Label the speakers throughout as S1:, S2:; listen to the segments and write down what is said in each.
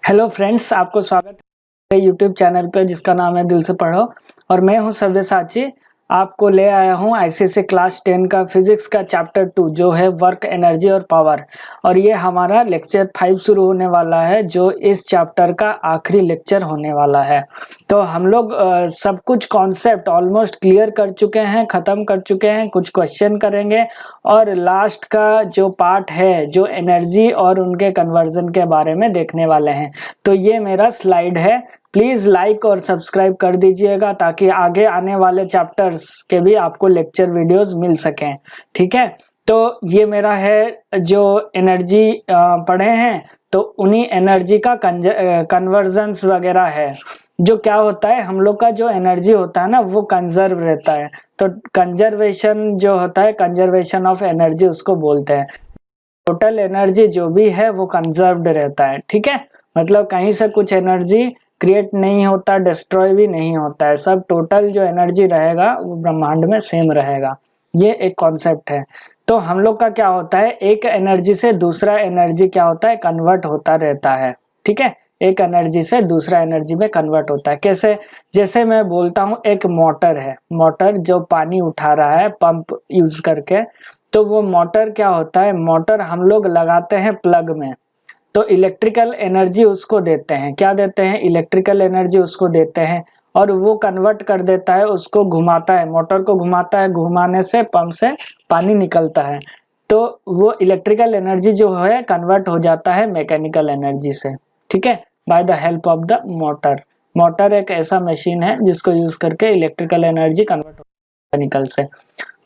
S1: Hello friends, आपको स्वागत है यूट्यूब चैनल पे जिसका नाम है दिल से पढ़ो। और मैं हूं सव्यसाची। आपको ले आया हूं आईसीएसई क्लास 10 का फिजिक्स का चैप्टर 2 जो है वर्क, एनर्जी और पावर। और ये हमारा लेक्चर 5 शुरू होने वाला है, जो इस चैप्टर का आखिरी लेक्चर होने वाला है। तो हम लोग सब कुछ कॉन्सेप्ट ऑलमोस्ट क्लियर कर चुके हैं, ख़त्म कर चुके हैं। कुछ क्वेश्चन करेंगे और लास्ट का जो पार्ट है, जो एनर्जी और उनके कन्वर्जन के बारे में देखने वाले हैं। तो ये मेरा स्लाइड है, प्लीज़ लाइक और सब्सक्राइब कर दीजिएगा ताकि आगे आने वाले चैप्टर्स के भी आपको लेक्चर वीडियोस मिल सकें। ठीक है, तो ये मेरा है जो एनर्जी पढ़े हैं, तो उन्हीं एनर्जी का कन्वर्जन्स वगैरह है। जो क्या होता है, हम लोग का जो एनर्जी होता है ना, वो कंजर्व रहता है। तो कंजर्वेशन जो होता है, कंजर्वेशन ऑफ एनर्जी उसको बोलते हैं। टोटल एनर्जी जो भी है वो कंजर्व्ड रहता है। ठीक है, मतलब कहीं से कुछ एनर्जी क्रिएट नहीं होता, डिस्ट्रॉय भी नहीं होता है। सब टोटल जो एनर्जी रहेगा वो ब्रह्मांड में सेम रहेगा। ये एक कॉन्सेप्ट है। तो हम लोग का क्या होता है, एक एनर्जी से दूसरा एनर्जी क्या होता है, कन्वर्ट होता रहता है। ठीक है, एक एनर्जी से दूसरा एनर्जी में कन्वर्ट होता है। कैसे? जैसे मैं बोलता हूँ एक मोटर है, मोटर जो पानी उठा रहा है पंप यूज करके। तो वो मोटर क्या होता है, मोटर हम लोग लगाते हैं प्लग में, तो इलेक्ट्रिकल एनर्जी उसको देते हैं। क्या देते हैं? इलेक्ट्रिकल एनर्जी उसको देते हैं और वो कन्वर्ट कर देता है, उसको घुमाता है, मोटर को घुमाता है, घुमाने से पंप से पानी निकलता है। तो वो इलेक्ट्रिकल एनर्जी जो है कन्वर्ट हो जाता है मैकेनिकल एनर्जी से। ठीक है, by the help of the motor. Motor एक ऐसा मशीन है जिसको यूज करके इलेक्ट्रिकल एनर्जी कन्वर्ट हो मैकेनिकल से।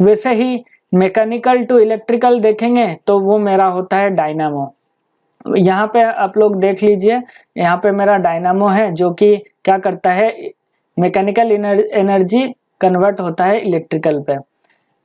S1: वैसे ही मैकेनिकल टू इलेक्ट्रिकल देखेंगे तो वो मेरा होता है डायनामो। यहाँ पे आप लोग देख लीजिए, यहाँ पे मेरा डायनामो है जो कि क्या करता है, मैकेनिकल एनर्जी कन्वर्ट होता है इलेक्ट्रिकल पे।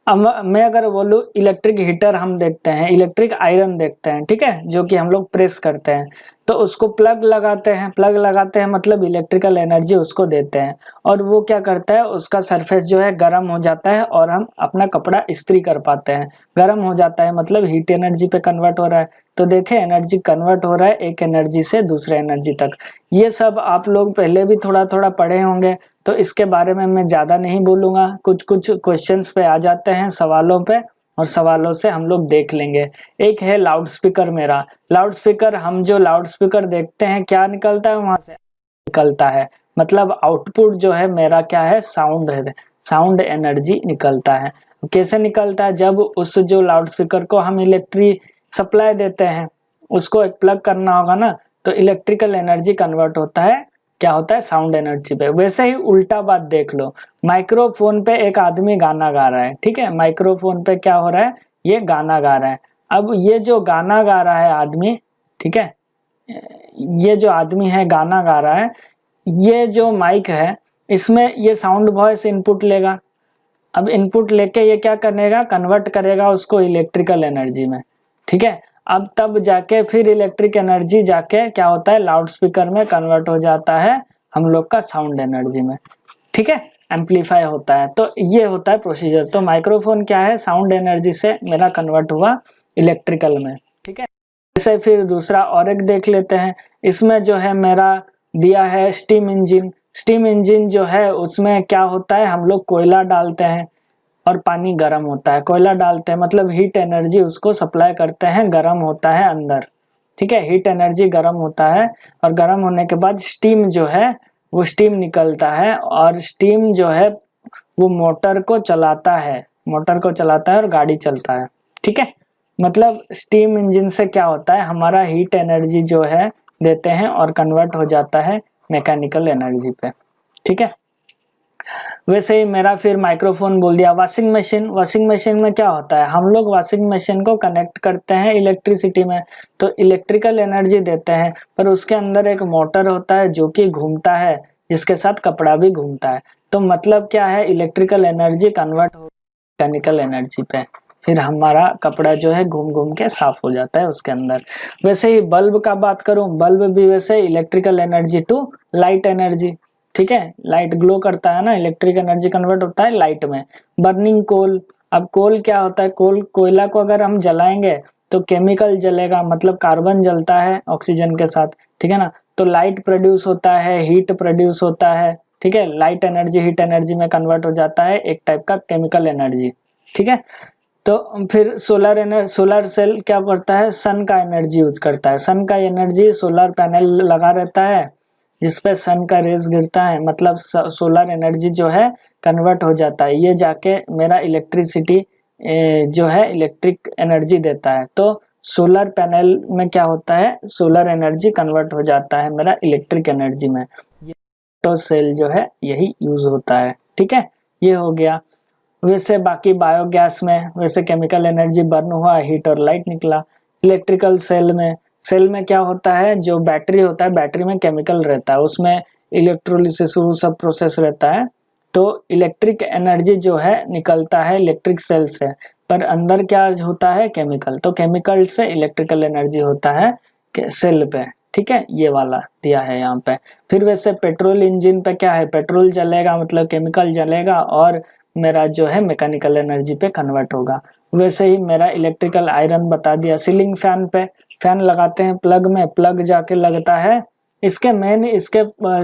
S1: अब मैं अगर बोलूँ इलेक्ट्रिक हीटर हम देखते हैं, इलेक्ट्रिक आयरन देखते हैं, ठीक है, जो कि हम लोग प्रेस करते हैं। तो उसको प्लग लगाते हैं, प्लग लगाते हैं मतलब इलेक्ट्रिकल एनर्जी उसको देते हैं और वो क्या करता है, उसका सरफेस जो है गर्म हो जाता है और हम अपना कपड़ा इस्त्री कर पाते हैं। गर्म हो जाता है मतलब हीट एनर्जी पे कन्वर्ट हो रहा है। तो देखें, एनर्जी कन्वर्ट हो रहा है एक एनर्जी से दूसरे एनर्जी तक। ये सब आप लोग पहले भी थोड़ा थोड़ा पढ़े होंगे, तो इसके बारे में मैं ज़्यादा नहीं बोलूँगा। कुछ कुछ क्वेश्चंस पे आ जाते हैं, सवालों पे, और सवालों से हम लोग देख लेंगे। एक है लाउड स्पीकर। मेरा लाउड स्पीकर, हम जो लाउड स्पीकर देखते हैं क्या निकलता है वहाँ से, निकलता है मतलब आउटपुट जो है मेरा क्या है, साउंड है, साउंड एनर्जी निकलता है। कैसे निकलता है? जब उस जो लाउड स्पीकर को हम इलेक्ट्रिक सप्लाई देते हैं, उसको एक प्लग करना होगा ना, तो इलेक्ट्रिकल एनर्जी कन्वर्ट होता है, क्या होता है, साउंड एनर्जी पे। वैसे ही उल्टा बात देख लो, माइक्रोफोन पे एक आदमी गाना गा रहा है, ठीक है, माइक्रोफोन पे क्या हो रहा है, ये गाना गा रहा है। अब ये जो गाना गा रहा है आदमी, ठीक है, ये जो आदमी है गाना गा रहा है, ये जो माइक है इसमें ये साउंड वॉइस इनपुट लेगा। अब इनपुट लेके ये क्या करेगा, कन्वर्ट करेगा उसको इलेक्ट्रिकल एनर्जी में। ठीक है, अब तब जाके फिर इलेक्ट्रिक एनर्जी जाके क्या होता है, लाउड स्पीकर में कन्वर्ट हो जाता है हम लोग का साउंड एनर्जी में। ठीक है, एम्पलीफाई होता है। तो ये होता है प्रोसीजर। तो माइक्रोफोन क्या है, साउंड एनर्जी से मेरा कन्वर्ट हुआ इलेक्ट्रिकल में। ठीक है, जैसे फिर दूसरा और एक देख लेते हैं। इसमें जो है मेरा दिया है स्टीम इंजन। स्टीम इंजन जो है उसमें क्या होता है, हम लोग कोयला डालते हैं और पानी गर्म होता है। कोयला डालते हैं मतलब हीट एनर्जी उसको सप्लाई करते हैं, गर्म होता है अंदर। ठीक है, हीट एनर्जी गर्म होता है और गर्म होने के बाद स्टीम जो है वो स्टीम निकलता है और स्टीम जो है वो मोटर को चलाता है, मोटर को चलाता है और गाड़ी चलता है। ठीक है, मतलब स्टीम इंजन से क्या होता है, हमारा हीट एनर्जी जो है देते हैं और कन्वर्ट हो जाता है मैकेनिकल एनर्जी पे। ठीक है, वैसे ही मेरा फिर माइक्रोफोन बोल दिया। वॉशिंग मशीन, वॉशिंग मशीन में क्या होता है, हम लोग वॉशिंग मशीन को कनेक्ट करते हैं इलेक्ट्रिसिटी में, तो इलेक्ट्रिकल एनर्जी देते हैं, पर उसके अंदर एक मोटर होता है जो कि घूमता है, जिसके साथ कपड़ा भी घूमता है। तो मतलब क्या है, इलेक्ट्रिकल एनर्जी कन्वर्ट हो मैकेनिकल एनर्जी पे, फिर हमारा कपड़ा जो है घूम घूम के साफ हो जाता है उसके अंदर। वैसे ही बल्ब का बात करूं, बल्ब भी वैसे electrical energy to light energy. ठीक है, लाइट ग्लो करता है ना, इलेक्ट्रिक एनर्जी कन्वर्ट होता है लाइट में। बर्निंग कोल, अब कोल क्या होता है, कोल, कोयला को अगर हम जलाएंगे तो केमिकल जलेगा, मतलब कार्बन जलता है ऑक्सीजन के साथ, ठीक है ना, तो लाइट प्रोड्यूस होता है, हीट प्रोड्यूस होता है, ठीक है। लाइट एनर्जी हीट एनर्जी में कन्वर्ट हो जाता है, एक टाइप का केमिकल एनर्जी, ठीक है। तो फिर सोलर सेल क्या करता है, सन का एनर्जी यूज करता है। सन का एनर्जी सोलर पैनल लगा रहता है जिसपे सन का रेज गिरता है, मतलब सोलर एनर्जी जो है कन्वर्ट हो जाता है, ये जाके मेरा इलेक्ट्रिसिटी जो है इलेक्ट्रिक एनर्जी देता है। तो सोलर पैनल में क्या होता है, सोलर एनर्जी कन्वर्ट हो जाता है मेरा इलेक्ट्रिक एनर्जी में। ये तो सेल जो है यही यूज होता है, ठीक है। ये हो गया। वैसे बाकी बायोगैस में वैसे केमिकल एनर्जी बर्न हुआ, हीट और लाइट निकला। इलेक्ट्रिकल सेल में क्या होता है, जो बैटरी होता है, बैटरी में केमिकल रहता है, उसमें इलेक्ट्रोलिसिस वो सब प्रोसेस रहता है। तो इलेक्ट्रिक एनर्जी जो है निकलता है इलेक्ट्रिक सेल से, पर अंदर क्या होता है, केमिकल। तो केमिकल से इलेक्ट्रिकल एनर्जी होता है सेल पे, ठीक है। ये वाला दिया है यहाँ पे। फिर वैसे पेट्रोल इंजन पे क्या है, पेट्रोल जलेगा मतलब केमिकल जलेगा और मेरा जो है मैकेनिकल एनर्जी पे कन्वर्ट होगा। वैसे ही मेरा इलेक्ट्रिकल आयरन बता दिया। सीलिंग फैन पे फैन लगाते हैं प्लग में, प्लग जाके लगता है इसके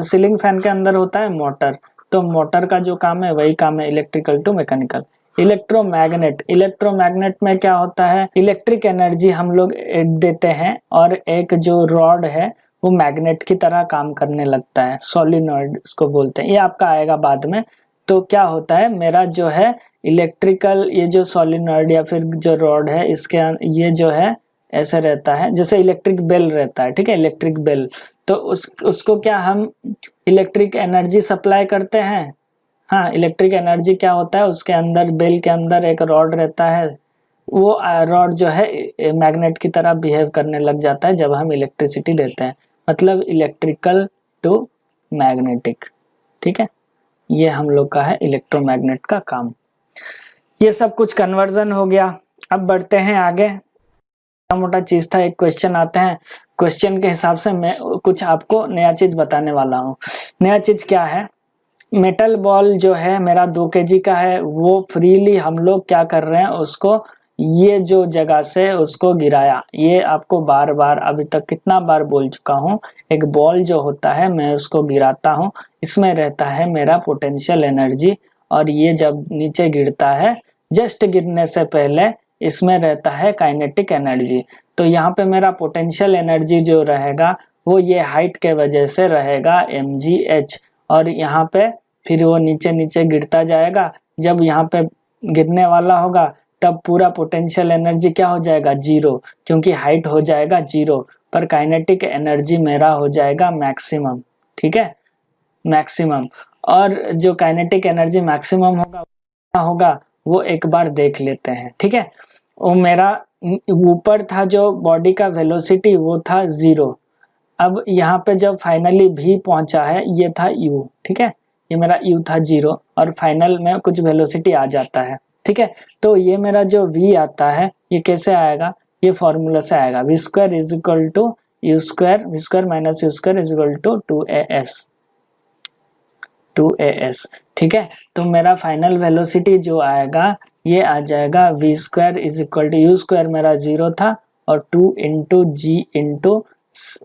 S1: सीलिंग फैन के अंदर होता है मोटर। तो मोटर का जो काम है वही काम है इलेक्ट्रिकल टू मैकेनिकल। इलेक्ट्रोमैग्नेट में क्या होता है, इलेक्ट्रिक एनर्जी हम लोग देते हैं और एक जो रॉड है वो मैग्नेट की तरह काम करने लगता है, सोलिनॉइड इसको बोलते हैं, ये आपका आएगा बाद में। तो क्या होता है मेरा जो है इलेक्ट्रिकल, ये जो सोलिनॉइड या फिर जो रॉड है इसके ये जो है ऐसे रहता है जैसे इलेक्ट्रिक बेल रहता है, ठीक है, इलेक्ट्रिक बेल। तो उसको क्या हम इलेक्ट्रिक एनर्जी सप्लाई करते हैं। हाँ, इलेक्ट्रिक एनर्जी क्या होता है, उसके अंदर बेल के अंदर एक रॉड रहता है, वो रॉड जो है मैग्नेट की तरह बिहेव करने लग जाता है जब हम इलेक्ट्रिसिटी देते हैं, मतलब इलेक्ट्रिकल टू मैग्नेटिक, ठीक है। ये हम लोग का है इलेक्ट्रोमैग्नेट का काम। ये सब कुछ कन्वर्जन हो गया। अब बढ़ते हैं आगे। मोटा चीज था, एक क्वेश्चन आते हैं, क्वेश्चन के हिसाब से मैं कुछ आपको नया चीज बताने वाला हूँ। नया चीज क्या है, मेटल बॉल जो है मेरा 2 kg का है, वो फ्रीली हम लोग क्या कर रहे हैं, उसको ये जो जगह से उसको गिराया। ये आपको बार बार अभी तक कितना बार बोल चुका हूँ, एक बॉल जो होता है मैं उसको गिराता हूँ, इसमें रहता है मेरा पोटेंशियल एनर्जी, और ये जब नीचे गिरता है जस्ट गिरने से पहले इसमें रहता है काइनेटिक एनर्जी। तो यहाँ पे मेरा पोटेंशियल एनर्जी जो रहेगा वो ये हाइट के वजह से रहेगा mgh, और यहाँ पे फिर वो नीचे नीचे गिरता जाएगा। जब यहाँ पे गिरने वाला होगा तब पूरा पोटेंशियल एनर्जी क्या हो जाएगा, जीरो, क्योंकि हाइट हो जाएगा जीरो, पर काइनेटिक एनर्जी मेरा हो जाएगा मैक्सिमम, ठीक है, मैक्सिमम। और जो काइनेटिक एनर्जी मैक्सिमम होगा वो एक बार देख लेते हैं, ठीक है। वो मेरा ऊपर था जो बॉडी का वेलोसिटी वो था 0, अब यहाँ पे जब फाइनली भी पहुंचा है ये था u, ठीक है, ये मेरा u था 0 और फाइनल में कुछ वेलोसिटी आ जाता है, ठीक है। तो ये मेरा जो v आता है ये कैसे आएगा, ये फॉर्मूला से आएगा, v square is equal to u square, v square minus u square is equal to 2as, ठीक है। तो मेरा फाइनल वेलोसिटी जो आएगा ये आ जाएगा v square is equal to u square मेरा 0 था और 2 इंटू जी इंटू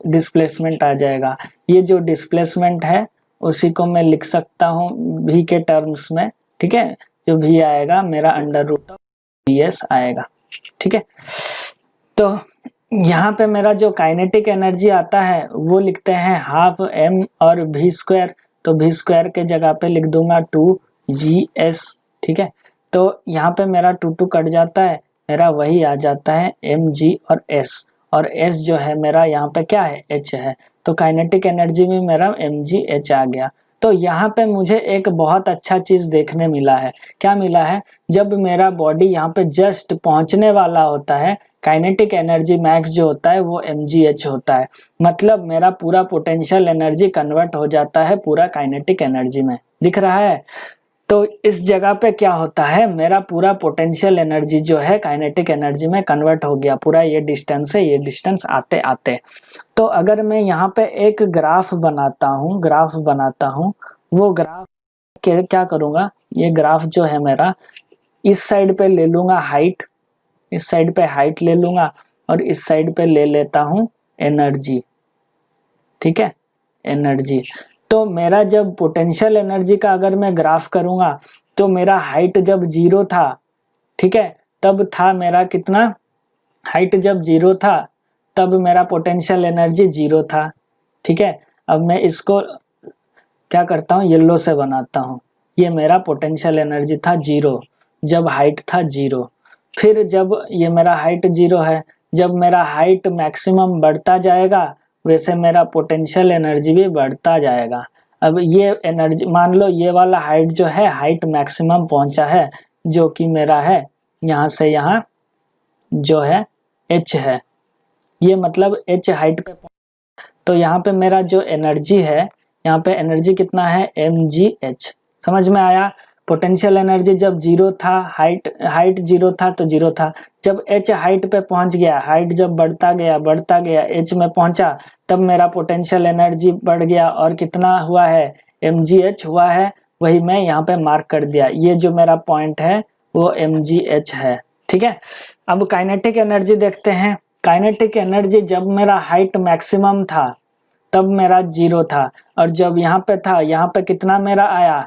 S1: डिस्प्लेसमेंट आ जाएगा। ये जो डिस्प्लेसमेंट है उसी को मैं लिख सकता हूँ v के टर्म्स में, ठीक है। जो v आएगा मेरा अंडर रूट ऑफ ds आएगा, ठीक है। तो यहाँ पे मेरा जो काइनेटिक एनर्जी आता है वो लिखते हैं हाफ m और v स्क्वायर, तो v स्क्वायर के जगह पे लिख दूंगा 2gs, ठीक है। तो यहाँ पे मेरा 2 कट जाता है, मेरा वही आ जाता है mg और s, और s जो है मेरा यहाँ पे क्या है, h है। तो काइनेटिक एनर्जी में मेरा mgh आ गया। तो यहाँ पे मुझे एक बहुत अच्छा चीज देखने मिला है। क्या मिला है, जब मेरा बॉडी यहाँ पे जस्ट पहुंचने वाला होता है काइनेटिक एनर्जी मैक्स जो होता है वो mgh होता है, मतलब मेरा पूरा पोटेंशियल एनर्जी कन्वर्ट हो जाता है पूरा काइनेटिक एनर्जी में, दिख रहा है। तो इस जगह पे क्या होता है, मेरा पूरा पोटेंशियल एनर्जी जो है काइनेटिक एनर्जी में कन्वर्ट हो गया, पूरा ये डिस्टेंस है, ये डिस्टेंस आते आते। तो अगर मैं यहाँ पे एक ग्राफ बनाता हूँ, वो ग्राफ क्या करूँगा, ये ग्राफ जो है मेरा इस साइड पे ले लूँगा हाइट, इस साइड पे हाइट ले लूँगा और इस साइड पे ले लेता हूँ एनर्जी, ठीक है, एनर्जी। तो मेरा जब पोटेंशियल एनर्जी का अगर मैं ग्राफ करूंगा तो मेरा हाइट जब 0 था, ठीक है, तब था मेरा कितना, हाइट जब 0 था तब मेरा पोटेंशियल एनर्जी 0 था, ठीक है। अब मैं इसको क्या करता हूँ, येलो से बनाता हूँ। ये मेरा पोटेंशियल एनर्जी था 0 जब हाइट था 0। फिर जब ये मेरा हाइट 0 है, जब मेरा हाइट मैक्सिमम बढ़ता जाएगा वैसे मेरा पोटेंशियल एनर्जी भी बढ़ता जाएगा। अब ये एनर्जी, मान लो ये वाला हाइट जो है हाइट मैक्सिमम पहुंचा है, जो कि मेरा है यहाँ से यहाँ जो है h है, ये मतलब h हाइट पे, तो यहाँ पे मेरा जो एनर्जी है, यहाँ पे एनर्जी कितना है mgh। समझ में आया। पोटेंशियल एनर्जी जब 0 था, हाइट 0 था तो 0 था, जब h हाइट पे पहुंच गया, हाइट जब बढ़ता गया h में पहुंचा, तब मेरा पोटेंशियल एनर्जी बढ़ गया और कितना हुआ है, mgh हुआ है। वही मैं यहाँ पे मार्क कर दिया, ये जो मेरा पॉइंट है वो mgh है, ठीक है। अब काइनेटिक एनर्जी देखते हैं। काइनेटिक एनर्जी जब मेरा हाइट मैक्सिमम था तब मेरा 0 था, और जब यहाँ पे था, यहाँ पे कितना मेरा आया,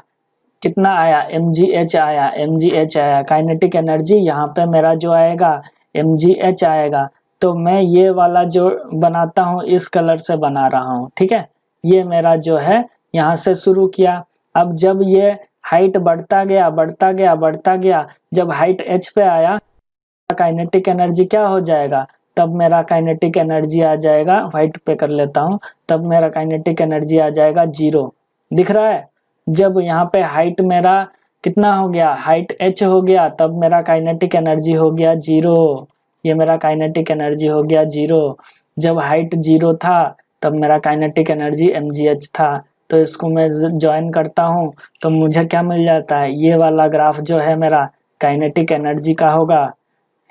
S1: कितना आया, mgh आया, mgh आया। काइनेटिक एनर्जी यहाँ पे मेरा जो आएगा mgh आएगा। तो मैं ये वाला जो बनाता हूँ इस कलर से बना रहा हूँ, ठीक है। ये मेरा जो है यहाँ से शुरू किया। अब जब ये हाइट बढ़ता गया, जब हाइट h पे आया, काइनेटिक एनर्जी क्या हो जाएगा, तब मेरा काइनेटिक एनर्जी आ जाएगा, व्हाइट पे कर लेता हूँ, तब मेरा काइनेटिक एनर्जी आ जाएगा 0। दिख रहा है। जब यहाँ पे हाइट मेरा कितना हो गया, हाइट h हो गया, तब मेरा काइनेटिक एनर्जी हो गया 0। ये मेरा काइनेटिक एनर्जी हो गया 0। जब हाइट 0 था तब मेरा काइनेटिक एनर्जी mgh था। तो इसको मैं ज्वाइन करता हूँ तो मुझे क्या मिल जाता है, ये वाला ग्राफ जो है मेरा काइनेटिक एनर्जी का होगा,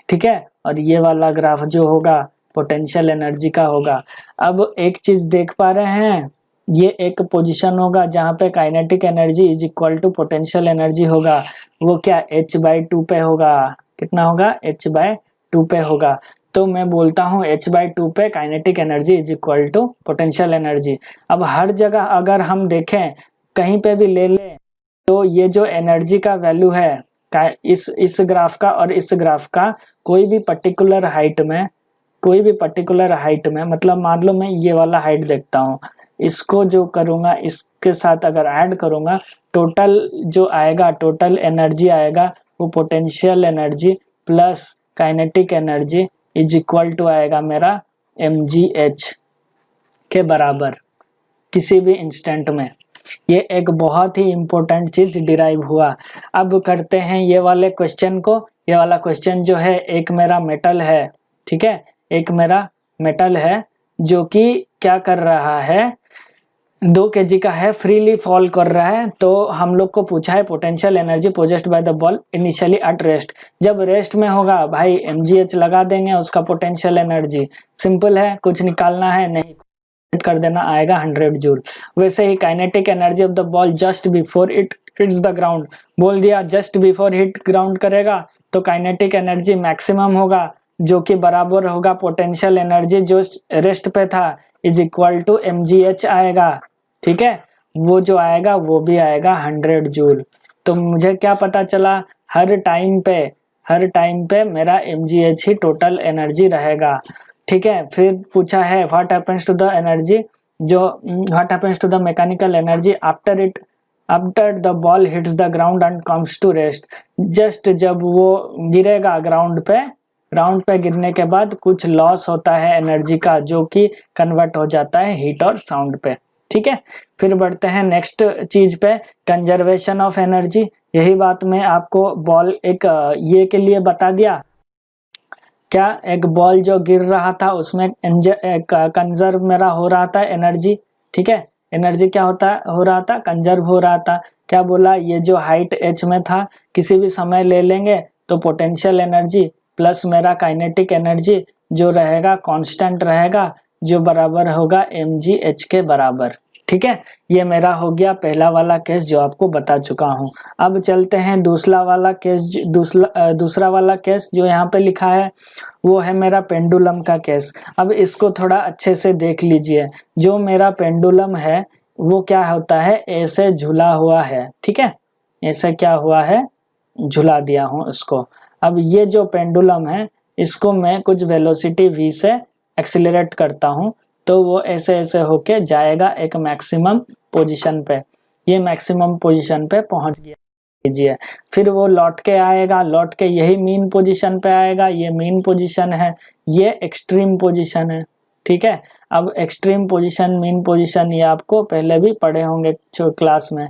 S1: ठीक है, और ये वाला ग्राफ जो होगा पोटेंशियल एनर्जी का होगा। अब एक चीज देख पा रहे हैं, ये एक पोजीशन होगा जहाँ पे kinetic energy is equal to potential energy होगा, वो क्या h/2 पे होगा, कितना होगा, h/2 पे होगा। तो मैं बोलता हूँ h/2 पे kinetic energy is equal to potential energy. अब हर जगह अगर हम देखें, कहीं पे भी ले लें, तो ये जो एनर्जी का वैल्यू है इस ग्राफ का और इस ग्राफ का, कोई भी पर्टिकुलर हाइट में, मतलब मान लो मैं ये वाला हाइट देखता हूँ, इसको जो करूँगा इसके साथ अगर ऐड करूँगा, टोटल जो आएगा, टोटल एनर्जी आएगा वो potential energy plus kinetic energy is equal to आएगा मेरा mgh के बराबर किसी भी इंस्टेंट में। ये एक बहुत ही इम्पोर्टेंट चीज डिराइव हुआ। अब करते हैं ये वाले क्वेश्चन को। ये वाला क्वेश्चन जो है, एक मेरा मेटल है, ठीक है, एक मेरा मेटल है जो कि क्या कर रहा है, 2 kg का है, फ्रीली फॉल कर रहा है। तो हम लोग को पूछा है potential energy possessed by the ball initially at rest. जब रेस्ट में होगा भाई mgh लगा देंगे, उसका पोटेंशियल एनर्जी सिंपल है, कुछ निकालना है नहीं, कर देना, आएगा 100 जूल। वैसे ही kinetic energy of the ball just before it hits the ground, बोल दिया जस्ट बिफोर हिट ग्राउंड करेगा तो काइनेटिक एनर्जी मैक्सिमम होगा, जो कि बराबर होगा पोटेंशियल एनर्जी जो रेस्ट पे था इज इक्वल टू mgh आएगा, ठीक है। वो जो आएगा वो भी आएगा 100 जूल। तो मुझे क्या पता चला, हर टाइम पे मेरा mgh ही टोटल एनर्जी रहेगा, ठीक है। फिर पूछा है what happens to the energy, जो what happens to the mechanical energy after the ball hits the ground and comes to rest. Just जब वो गिरेगा ग्राउंड पे गिरने के बाद कुछ लॉस होता है एनर्जी का, जो कि कन्वर्ट हो जाता है हीट और साउंड पे, ठीक है। फिर बढ़ते हैं नेक्स्ट चीज पे, कंजर्वेशन ऑफ एनर्जी। यही बात मैं आपको बॉल एक ये के लिए बता दिया, क्या एक बॉल जो गिर रहा था उसमें कंजर्व मेरा हो रहा था एनर्जी, ठीक है। एनर्जी क्या हो रहा था, कंजर्व हो रहा था। क्या बोला, ये जो हाइट h में था किसी भी समय ले लेंगे तो पोटेंशियल एनर्जी प्लस मेरा काइनेटिक एनर्जी जो रहेगा कांस्टेंट रहेगा, जो बराबर होगा mgh के बराबर, ठीक है, ये मेरा हो गया पहला वाला केस जो आपको बता चुका हूँ। अब चलते हैं दूसरा वाला केस। दूसरा वाला केस जो यहाँ पे लिखा है वो है मेरा पेंडुलम का केस। अब इसको थोड़ा अच्छे से देख लीजिए। जो मेरा पेंडुलम है वो क्या होता है, ऐसे झुला हुआ है, ठीक है, ऐसे क्या हुआ है, झुला दिया हूँ इसको। अब ये जो पेंडुलम है इसको मैं कुछ वेलोसिटी v से एक्सीलरेट करता हूँ तो वो ऐसे ऐसे होके जाएगा एक मैक्सिमम पोजीशन पे। ये मैक्सिमम पोजीशन पे पहुंच गया लीजिए, फिर वो लौट के आएगा, लौट के यही मीन पोजीशन पे आएगा। ये मीन पोजीशन है, ये एक्सट्रीम पोजीशन है, ठीक है। अब एक्सट्रीम पोजीशन, मीन पोजीशन ये आपको पहले भी पढ़े होंगे क्लास में,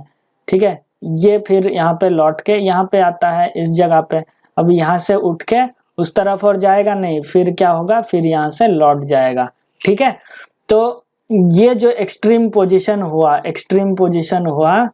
S1: ठीक है। ये फिर यहाँ पे लौट के यहाँ पे आता है इस जगह पे। अब यहाँ से उठ के उस तरफ और जाएगा नहीं, फिर क्या होगा, फिर यहाँ से लौट जाएगा, ठीक है। तो ये जो एक्सट्रीम पोजीशन हुआ, एक्सट्रीम पोजीशन हुआ,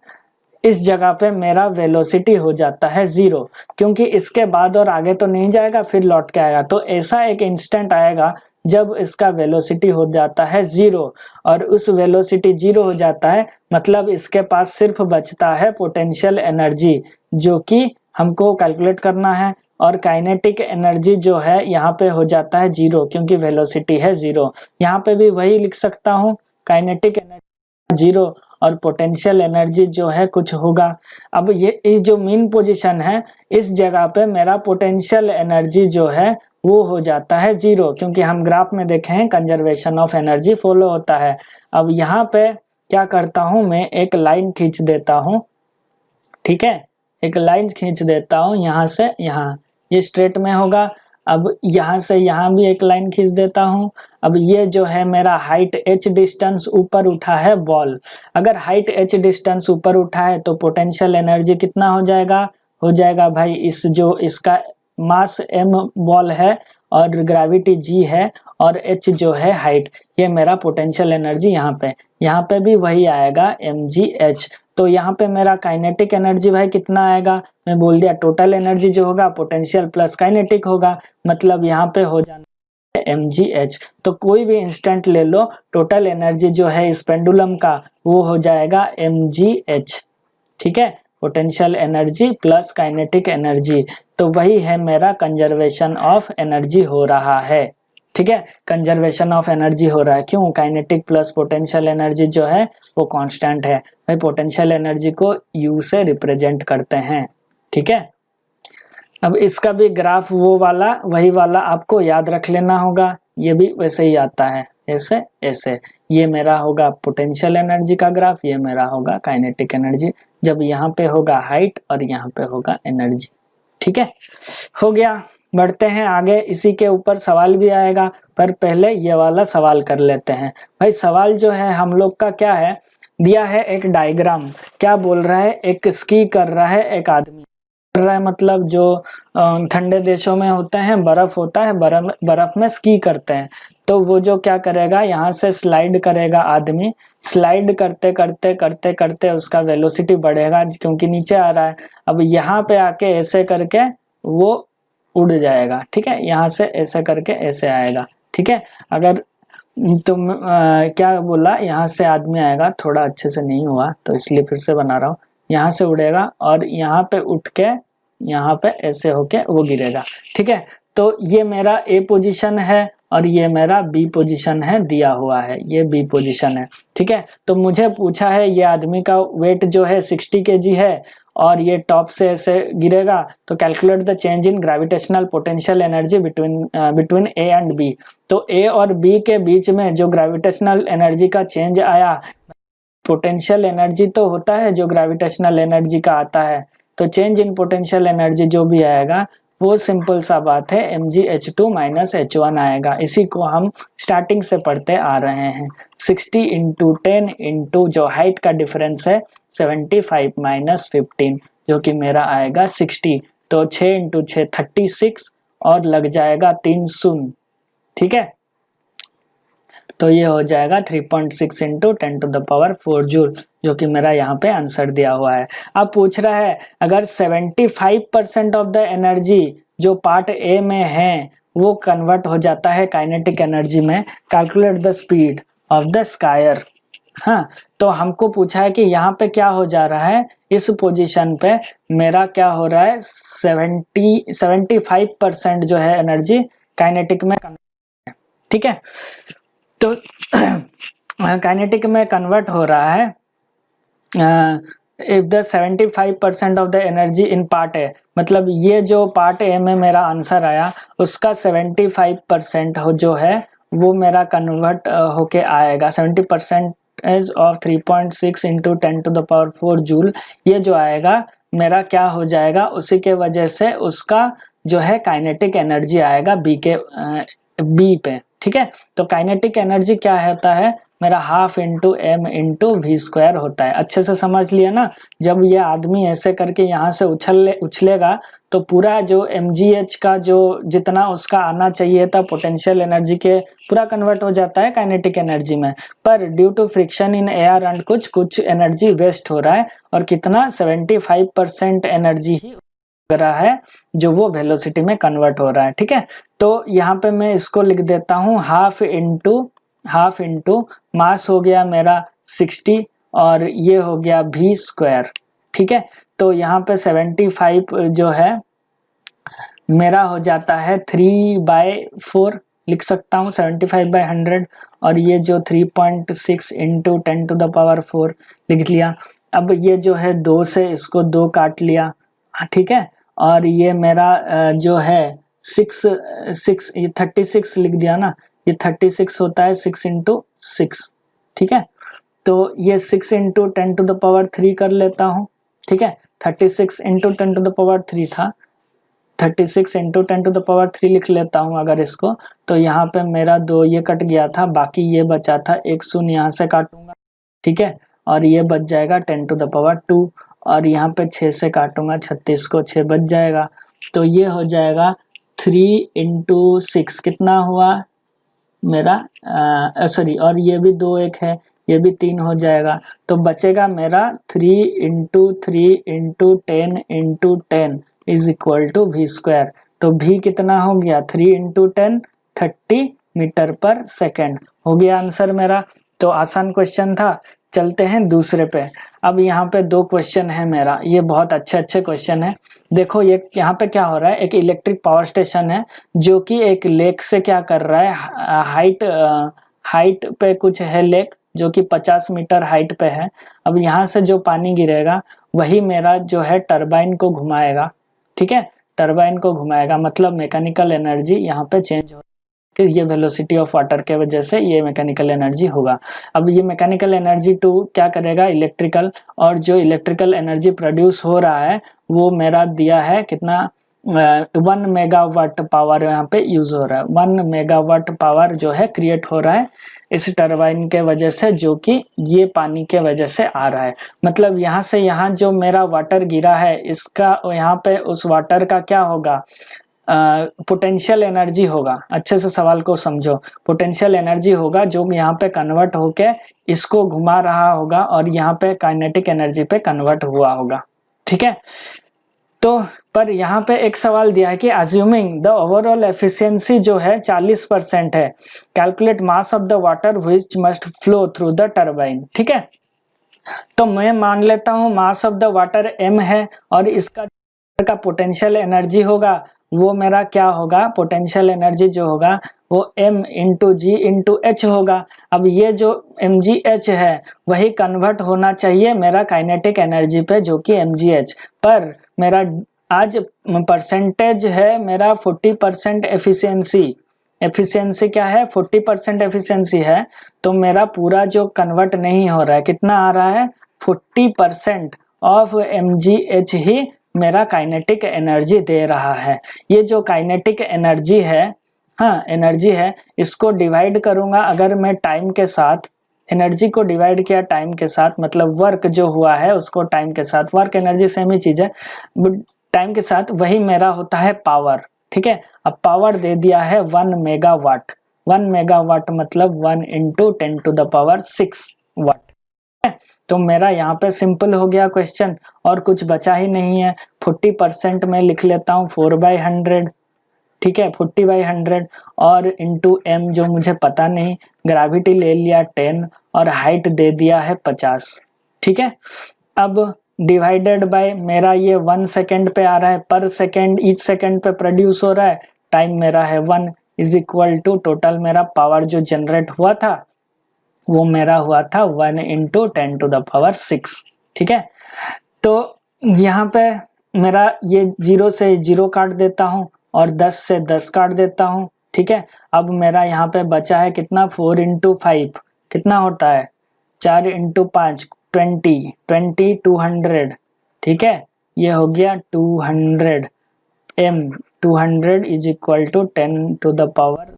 S1: इस जगह पे मेरा वेलोसिटी हो जाता है 0, क्योंकि इसके बाद और आगे तो नहीं जाएगा, फिर लौट के आएगा। तो ऐसा एक इंस्टेंट आएगा जब इसका वेलोसिटी हो जाता है 0, और उस वेलोसिटी 0 हो जाता है मतलब इसके पास सिर्फ बचता है पोटेंशियल एनर्जी, जो कि हमको कैलकुलेट करना है। और काइनेटिक एनर्जी जो है यहाँ पे हो जाता है 0, क्योंकि वेलोसिटी है 0। यहाँ पे भी वही लिख सकता हूँ, काइनेटिक एनर्जी 0 और पोटेंशियल एनर्जी जो है कुछ होगा। अब ये जो मीन पोजीशन है इस जगह पे मेरा पोटेंशियल एनर्जी जो है वो हो जाता है 0, क्योंकि हम ग्राफ में देखे हैं कंजर्वेशन ऑफ एनर्जी फॉलो होता है। अब यहाँ पे क्या करता हूँ, मैं एक लाइन खींच देता हूँ, ठीक है, एक लाइन खींच देता हूँ यहाँ से यहाँ, ये स्ट्रेट में होगा। अब यहाँ से यहाँ भी एक लाइन खींच देता हूँ। अब ये जो है मेरा हाइट h डिस्टेंस ऊपर उठा है बॉल। अगर हाइट h डिस्टेंस ऊपर उठा है तो पोटेंशियल एनर्जी कितना हो जाएगा, हो जाएगा भाई इस जो इसका मास m बॉल है और ग्रेविटी g है और h जो है हाइट, ये मेरा पोटेंशियल एनर्जी यहाँ पे भी वही आएगा mgh। तो यहाँ पे मेरा काइनेटिक एनर्जी भाई कितना आएगा, मैं बोल दिया टोटल एनर्जी जो होगा पोटेंशियल प्लस काइनेटिक होगा, मतलब यहाँ पे हो जाना है mgh। तो कोई भी इंस्टेंट ले लो, टोटल एनर्जी जो है इस पेंडुलम का वो हो जाएगा mgh, ठीक है, potential energy plus kinetic energy. तो वही है मेरा कंजर्वेशन ऑफ एनर्जी हो रहा है, ठीक है, कंजर्वेशन ऑफ एनर्जी हो रहा है। क्यों, काइनेटिक प्लस पोटेंशियल एनर्जी जो है वो कांस्टेंट है भाई, पोटेंशियल एनर्जी को U से रिप्रेजेंट करते हैं, ठीक है। अब इसका भी ग्राफ वो वाला वही वाला आपको याद रख लेना होगा, ये भी वैसे ही आता है, ऐसे ऐसे। ये मेरा होगा पोटेंशियल एनर्जी का ग्राफ, ये मेरा होगा काइनेटिक एनर्जी, जब यहाँ पे होगा हाइट और यहाँ पे होगा एनर्जी, ठीक है, हो गया। बढ़ते हैं आगे, इसी के ऊपर सवाल भी आएगा, पर पहले ये वाला सवाल कर लेते हैं। भाई सवाल जो है हम लोग का क्या है, दिया है एक डायग्राम, क्या बोल रहा है, एक स्की कर रहा है एक आदमी, कर रहा है मतलब जो ठंडे देशों में होते हैं, बर्फ होता है, बर्फ में स्की करते हैं। तो वो जो क्या करेगा, यहाँ से स्लाइड करेगा आदमी, स्लाइड करते करते करते करते उसका वेलोसिटी बढ़ेगा क्योंकि नीचे आ रहा है। अब यहाँ पे आके ऐसे करके वो उड़ जाएगा, ठीक है, यहाँ से ऐसे करके ऐसे आएगा, ठीक है। अगर तुम क्या बोला, यहाँ से आदमी आएगा, थोड़ा अच्छे से नहीं हुआ तो इसलिए फिर से बना रहा हूँ, यहाँ से उड़ेगा और यहाँ पे उठ के यहाँ पे ऐसे होके वो गिरेगा, ठीक है। तो ये मेरा ए पोजीशन है और ये मेरा बी पोजीशन है, दिया हुआ है, ये बी पोजीशन है, ठीक है। तो मुझे पूछा है ये आदमी का वेट जो है 60 kg है और ये टॉप से ऐसे गिरेगा, तो calculate the change in gravitational potential energy between A and B. तो ए और बी के बीच में जो ग्रेविटेशनल एनर्जी का चेंज आया, पोटेंशियल एनर्जी तो होता है जो ग्रेविटेशनल एनर्जी का आता है, तो चेंज इन पोटेंशियल एनर्जी जो भी आएगा वो सिंपल सा बात है mgh2 - h1 आएगा। इसी को हम स्टार्टिंग से पढ़ते आ रहे हैं। 60 × 10 × जो हाइट का डिफरेंस है 75 - 15 जो कि मेरा आएगा 60। तो 6 × 6 36 और लग जाएगा 3 शून्य, ठीक है। तो ये हो जाएगा 3.6 × 10⁴ जूल, जो कि मेरा यहाँ पे आंसर दिया हुआ है। अब पूछ रहा है अगर 75% ऑफ द एनर्जी जो पार्ट ए में है वो कन्वर्ट हो जाता है काइनेटिक एनर्जी में, calculate the speed of the square हाँ, तो हमको पूछा है कि यहाँ पे क्या हो जा रहा है, इस पोजीशन पे मेरा क्या हो रहा है, 75% जो है एनर्जी काइनेटिक में, ठीक है। तो काइनेटिक में कन्वर्ट हो रहा है if the 75% of the energy in part A, मतलब ये जो पार्ट ए में मेरा आंसर आया उसका 75% हो जो है वो मेरा कन्वर्ट होके आएगा। 70% ऑफ 3.6 इंटू 10⁴ जूल, ये जो आएगा मेरा क्या हो जाएगा, उसी के वजह से उसका जो है काइनेटिक एनर्जी आएगा बी पे, ठीक है। तो काइनेटिक एनर्जी क्या होता है मेरा, half into M into V square होता है। अच्छे से समझ लिया ना। जब ये आदमी ऐसे करके यहाँ से उछलेगा तो पूरा जो mgh का जो जितना उसका आना चाहिए था पोटेंशियल एनर्जी के, पूरा कन्वर्ट हो जाता है काइनेटिक एनर्जी में। पर due to friction in air and कुछ एनर्जी वेस्ट हो रहा है, और कितना 75% एनर्जी ही रहा है जो वो वेलोसिटी में कन्वर्ट हो रहा है, ठीक है। तो यहाँ पे मैं इसको लिख देता हूँ हाफ इंटू मास हो गया मेरा 60 और ये हो गया v स्क्वायर, ठीक है। तो यहाँ पे 75 जो है मेरा हो जाता है 3/4 लिख सकता हूँ, 75/100, और ये जो 3.6 इंटू 10⁴ लिख लिया। अब ये जो है 2 से इसको 2 काट लिया, ठीक है। और ये मेरा जो है 6 ये 36 लिख दिया ना, ये 36 होता है 6 इंटू 6, ठीक है। तो ये 6 इंटू 10⁻³ कर लेता हूँ, ठीक है। 36 इंटू 10⁻³ था, 36 इंटू 10⁻³ लिख लेता हूँ अगर इसको। तो यहाँ पे मेरा 2 ये कट गया था, बाकी ये बचा था, एक शून्य यहाँ से काटूंगा, ठीक है। और ये बच जाएगा 10⁻², और यहाँ पे 6 से काटूंगा 36 को, 6 बच जाएगा। तो ये हो जाएगा 3 इंटू 6 कितना हुआ मेरा, सॉरी, और ये भी 2 1 है, ये भी 3 हो जाएगा। तो बचेगा मेरा 3 into 3 into 10 into 10 is equal to V square. तो भी कितना हो गया, 3 इंटू 10 30 मीटर पर सेकेंड हो गया आंसर मेरा। तो आसान क्वेश्चन था। चलते हैं दूसरे पे। अब यहाँ पे 2 क्वेश्चन है मेरा, ये बहुत अच्छे क्वेश्चन है। देखो ये यहाँ पे क्या हो रहा है, एक इलेक्ट्रिक पावर स्टेशन है जो कि एक लेक से क्या कर रहा है, हाइट पे कुछ है लेक जो कि 50 मीटर हाइट पे है। अब यहाँ से जो पानी गिरेगा वही मेरा जो है टरबाइन को घुमाएगा, ठीक है। टरबाइन को घुमाएगा मतलब मैकेनिकल एनर्जी यहाँ पे चेंज हो, कि ये वेलोसिटी ऑफ वाटर के वजह से ये मैकेनिकल एनर्जी होगा। अब ये मैकेनिकल एनर्जी टू क्या करेगा, इलेक्ट्रिकल, और जो इलेक्ट्रिकल एनर्जी प्रोड्यूस हो रहा है वो मेरा दिया है कितना, 1 मेगावाट पावर यहाँ पे यूज हो रहा है। 1 मेगावाट पावर जो है क्रिएट हो रहा है इस टरबाइन के वजह से, जो कि ये पानी के वजह से आ रहा है। मतलब यहाँ से यहाँ जो मेरा वाटर गिरा है इसका यहाँ पे उस वाटर का क्या होगा, पोटेंशियल एनर्जी होगा। अच्छे से सवाल को समझो, पोटेंशियल एनर्जी होगा जो यहाँ पे कन्वर्ट होके इसको घुमा रहा होगा और यहाँ पे काइनेटिक एनर्जी पे कन्वर्ट हुआ होगा, ठीक है। तो पर यहाँ पे एक सवाल दिया है कि अज्यूमिंग द ओवरऑल एफिशिएंसी जो है 40% है, calculate mass of the water which must flow through the turbine, ठीक है। तो मैं मान लेता हूँ mass of the water m है और इसका का पोटेंशियल एनर्जी होगा वो मेरा क्या होगा, पोटेंशियल एनर्जी जो होगा वो m into G into H होगा। अब ये जो mgh है वही कन्वर्ट होना चाहिए मेरा काइनेटिक एनर्जी पे जो कि mgh, पर मेरा आज परसेंटेज है मेरा 40% एफिशिएंसी क्या है, 40% एफिशिएंसी है। तो मेरा पूरा जो कन्वर्ट नहीं हो रहा है, कितना आ रहा है, 40% ऑफ mgh ही मेरा काइनेटिक एनर्जी दे रहा है। ये जो काइनेटिक एनर्जी है, हाँ एनर्जी है, इसको डिवाइड करूंगा अगर मैं टाइम के साथ, एनर्जी को डिवाइड किया टाइम के साथ, मतलब वर्क जो हुआ है उसको टाइम के साथ, वर्क एनर्जी सेम ही चीज है, टाइम के साथ वही मेरा होता है पावर, ठीक है। अब पावर दे दिया है 1 मेगावाट, 1 मेगावाट मतलब 1 इंटू 10⁶ वाट। तो मेरा यहाँ पे सिंपल हो गया क्वेश्चन और कुछ बचा ही नहीं है। 40% में लिख लेता हूँ 4/100, ठीक है, 40/100 और इंटू m जो मुझे पता नहीं, ग्रेविटी ले लिया 10 और हाइट दे दिया है 50। ठीक है, अब डिवाइडेड बाय मेरा ये 1 सेकेंड पे आ रहा है, पर सेकेंड ईच सेकेंड पे प्रोड्यूस हो रहा है, टाइम मेरा है 1 इज इक्वल टू टोटल मेरा पावर जो जनरेट हुआ था वो मेरा हुआ था 1 इंटू 10⁶। ठीक है, तो यहाँ पे मेरा ये 0 से 0 काट देता हूँ और 10 से 10 काट देता हूँ। ठीक है, अब मेरा यहाँ पे बचा है कितना, 4 इंटू 5 कितना होता है, 4 इंटू 5 20 200। ठीक है, ये हो गया 200 m, 200 इज इक्वल टू 10⁻,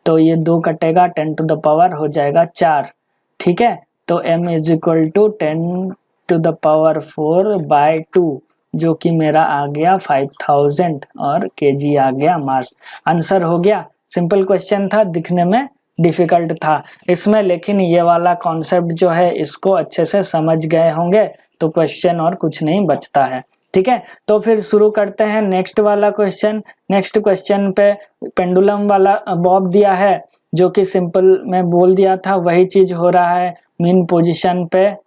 S1: तो ये 2 कटेगा, 10⁻ हो जाएगा 4। ठीक है, तो m इज इक्वल टू 10⁻4/2 जो कि मेरा आ गया 5000 और kg आ गया मास। आंसर हो गया। सिंपल क्वेश्चन था, दिखने में डिफिकल्ट था इसमें, लेकिन ये वाला कॉन्सेप्ट जो है इसको अच्छे से समझ गए होंगे तो क्वेश्चन और कुछ नहीं बचता है। ठीक है, तो फिर शुरू करते हैं नेक्स्ट वाला क्वेश्चन। नेक्स्ट क्वेश्चन पे पेंडुलम वाला बॉब दिया है जो कि सिंपल में बोल दिया था, वही चीज हो रहा है। मीन पोजीशन पे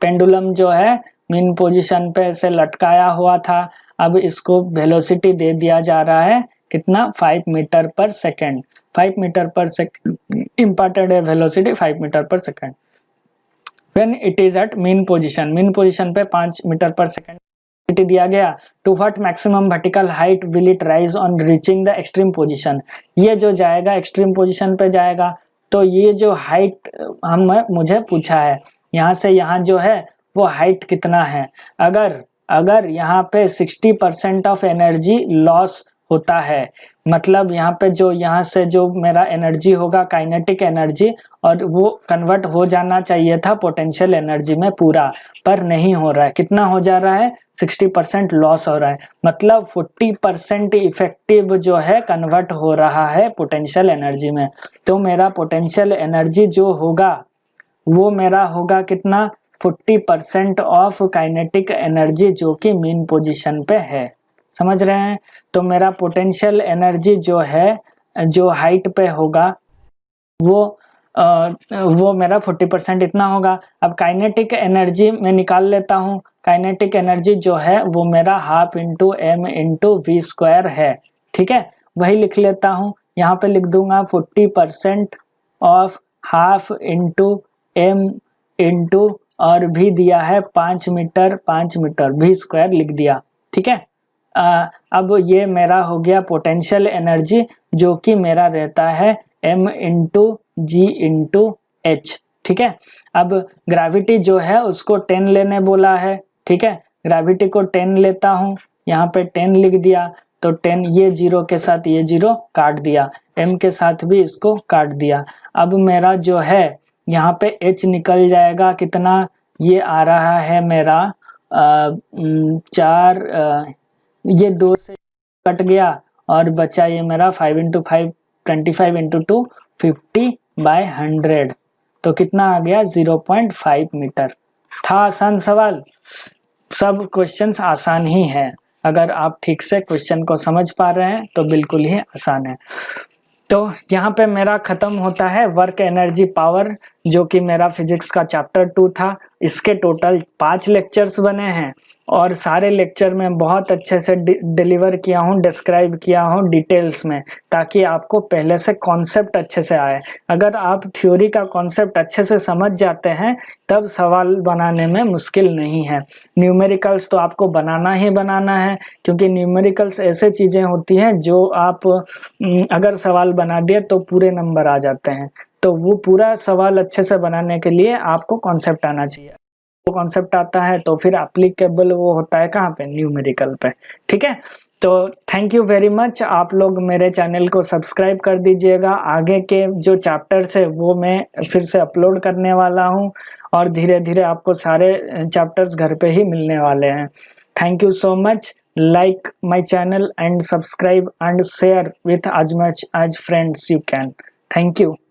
S1: पेंडुलम जो है मीन पोजीशन पे ऐसे लटकाया हुआ था, अब इसको वेलोसिटी दे दिया जा रहा है कितना, 5 metre per second. 5 metre per second imparted है velocity 5 metre per second when it is at mean position. Mean position पे 5 मीटर पर सेकेंड दिया गया। To what maximum vertical height will it rise on reaching the extreme position. ये जो जाएगा extreme position पे जाएगा, तो ये जो हाइट मुझे पूछा है यहाँ से यहाँ जो है वो हाइट कितना है। अगर यहाँ पे 60% ऑफ एनर्जी लॉस होता है, मतलब यहाँ पे जो यहाँ से जो मेरा एनर्जी होगा काइनेटिक एनर्जी, और वो कन्वर्ट हो जाना चाहिए था पोटेंशियल एनर्जी में पूरा, पर नहीं हो रहा है। कितना हो जा रहा है, 60% लॉस हो रहा है, मतलब 40% इफेक्टिव जो है कन्वर्ट हो रहा है पोटेंशियल एनर्जी में। तो मेरा पोटेंशियल एनर्जी जो होगा वो मेरा होगा कितना, 40% ऑफ काइनेटिक एनर्जी जो कि मीन पोजीशन पे है। समझ रहे हैं, तो मेरा पोटेंशियल एनर्जी जो है जो हाइट पे होगा वो मेरा 40% इतना होगा। अब काइनेटिक एनर्जी मैं निकाल लेता हूँ। काइनेटिक एनर्जी जो है वो मेरा half into m into V square है। ठीक है, वही लिख लेता हूँ, यहाँ पे लिख दूंगा 40% of half into m into और भी दिया है 5 मीटर भी स्क्वायर लिख दिया। ठीक है, अब ये मेरा हो गया पोटेंशियल एनर्जी जो कि मेरा रहता है m into G into H. ठीक है, अब ग्रेविटी जो है उसको 10 लेने बोला है। ठीक है, ग्रेविटी को 10 लेता हूँ, यहाँ पे 10 लिख दिया, तो 10 ये 0 के साथ ये 0 काट दिया, m के साथ भी इसको काट दिया। अब मेरा जो है यहाँ पे h निकल जाएगा कितना, ये आ रहा है मेरा 4, ये 2 से कट गया और बचा ये मेरा 5 इंटू 5 25 इंटू 2 50/100, तो कितना आ गया 0.5 मीटर। था आसान सवाल, सब क्वेश्चंस आसान ही हैं, अगर आप ठीक से क्वेश्चन को समझ पा रहे हैं तो बिल्कुल ही आसान है। तो यहाँ पे मेरा खत्म होता है वर्क एनर्जी पावर, जो कि मेरा फिजिक्स का चैप्टर 2 था। इसके टोटल 5 लेक्चर्स बने हैं और सारे लेक्चर में बहुत अच्छे से डिलीवर किया हूँ, डिस्क्राइब किया हूँ डिटेल्स में, ताकि आपको पहले से कॉन्सेप्ट अच्छे से आए। अगर आप थ्योरी का कॉन्सेप्ट अच्छे से समझ जाते हैं तब सवाल बनाने में मुश्किल नहीं है। न्यूमेरिकल्स तो आपको बनाना ही बनाना है, क्योंकि न्यूमेरिकल्स ऐसे चीज़ें होती हैं जो आप अगर सवाल बना दिए तो पूरे नंबर आ जाते हैं। तो वो पूरा सवाल अच्छे से बनाने के लिए आपको कॉन्सेप्ट आना चाहिए। वो कॉन्सेप्ट आता है तो फिर एप्लीकेबल वो होता है कहाँ पे, न्यूमेरिकल पे। ठीक है, तो थैंक यू वेरी मच। आप लोग मेरे चैनल को सब्सक्राइब कर दीजिएगा। आगे के जो चैप्टर्स है वो मैं फिर से अपलोड करने वाला हूँ और धीरे धीरे आपको सारे चैप्टर्स घर पे ही मिलने वाले हैं। Thank you so much. Like my channel and subscribe and share with as much as friends you can. Thank you.